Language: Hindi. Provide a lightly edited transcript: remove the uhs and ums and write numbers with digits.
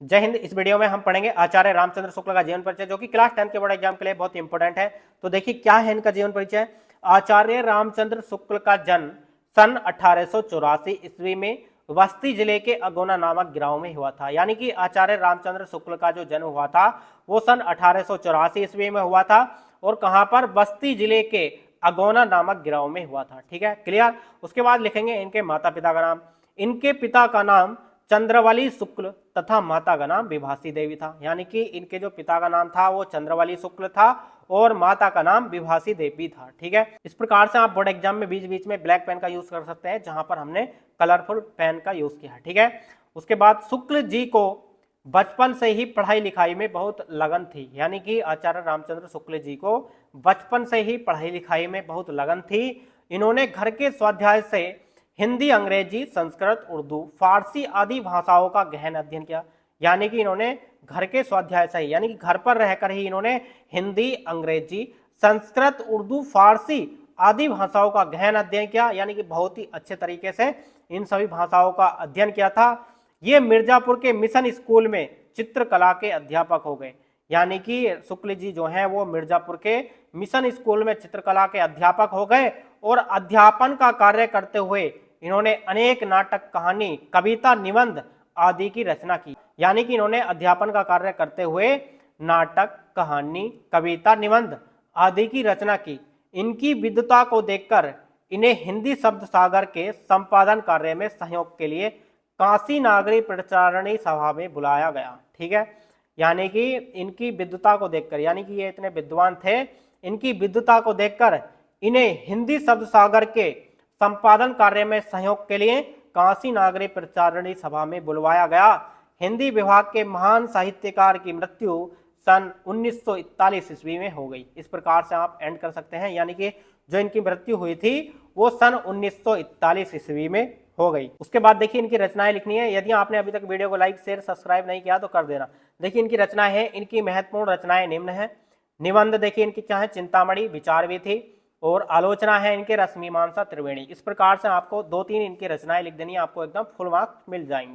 जय हिंद। इस वीडियो में हम पढ़ेंगे आचार्य रामचंद्र शुक्ल का जीवन परिचय, जो कि क्लास 10 के बोर्ड एग्जाम के लिए बहुत इंपॉर्टेंट है। तो देखिए क्या है इनका जीवन परिचय। आचार्य रामचंद्र शुक्ल का जन्म सन 1884 ईस्वी में बस्ती जिले के अगोना नामक गांव में हुआ था। यानी कि आचार्य रामचंद्र शुक्ल का जो जन्म हुआ था वो सन 1884 ईस्वी में हुआ था और कहां पर, बस्ती जिले के अगोना नामक गांव में हुआ था। ठीक है, क्लियर। उसके बाद लिखेंगे इनके माता पिता का नाम। इनके पिता का नाम चंद्रवली शुक्ल तथा माता का नाम विभासी देवी था। यानी कि इनके जो पिता का नाम था वो चंद्रवली शुक्ल था और माता का नाम विभासी देवी था। ठीक है, इस प्रकार से आप बोर्ड एग्जाम में बीच बीच में ब्लैक पेन का यूज कर सकते हैं, जहां पर हमने कलरफुल पेन का यूज किया। ठीक है, उसके बाद शुक्ल जी को बचपन से ही पढ़ाई लिखाई में बहुत लगन थी। यानी कि आचार्य रामचंद्र शुक्ल जी को बचपन से ही पढ़ाई लिखाई में बहुत लगन थी। इन्होंने घर के स्वाध्याय से हिंदी, अंग्रेजी, संस्कृत, उर्दू, फारसी आदि भाषाओं का गहन अध्ययन किया। यानी कि इन्होंने घर के स्वाध्याय से ही, यानी कि घर पर रहकर ही इन्होंने हिंदी, अंग्रेजी, संस्कृत, उर्दू, फारसी आदि भाषाओं का गहन अध्ययन किया। यानी कि बहुत ही अच्छे तरीके से इन सभी भाषाओं का अध्ययन किया था। ये मिर्जापुर के मिशन स्कूल में चित्रकला के अध्यापक हो गए। यानी कि शुक्ल जी जो हैं वो मिर्जापुर के मिशन स्कूल में चित्रकला के अध्यापक हो गए और अध्यापन का कार्य करते हुए इन्होंने अनेक नाटक, कहानी, कविता, निबंध आदि की रचना की। यानी कि इन्होंने अध्यापन का कार्य करते हुए नाटक, कहानी, कविता, निबंध आदि की रचना की। इनकी विद्वता को देखकर इन्हें हिंदी शब्द सागर के संपादन कार्य में सहयोग के लिए काशी नागरी प्रचारणी सभा में बुलाया गया। ठीक है, यानी कि इनकी विद्वता को देखकर, यानी कि ये इतने विद्वान थे, इनकी विद्वता को देखकर इन्हें हिंदी शब्द सागर के संपादन कार्य में सहयोग के लिए काशी नागरी प्रचारणी सभा में बुलवाया गया। हिंदी विभाग के महान साहित्यकार की मृत्यु सन 1941 ईस्वी में हो गई। इस प्रकार से आप एंड कर सकते हैं। यानी कि जो इनकी मृत्यु हुई थी वो सन 1941 ईस्वी में हो गई। उसके बाद देखिए इनकी रचनाएं लिखनी है। यदि आपने अभी तक वीडियो को लाइक, शेयर, सब्सक्राइब नहीं किया तो कर देना। देखिए इनकी रचना है, इनकी महत्वपूर्ण रचनाएं निम्न है। निबंध देखिए इनकी क्या है, चिंतामणि, विचार भी थी, और आलोचना है इनके रश्मिमांसा त्रिवेणी। इस प्रकार से आपको 2-3 इनकी रचनाएं लिख देनी है, आपको एकदम फुल मार्क्स मिल जाएंगे।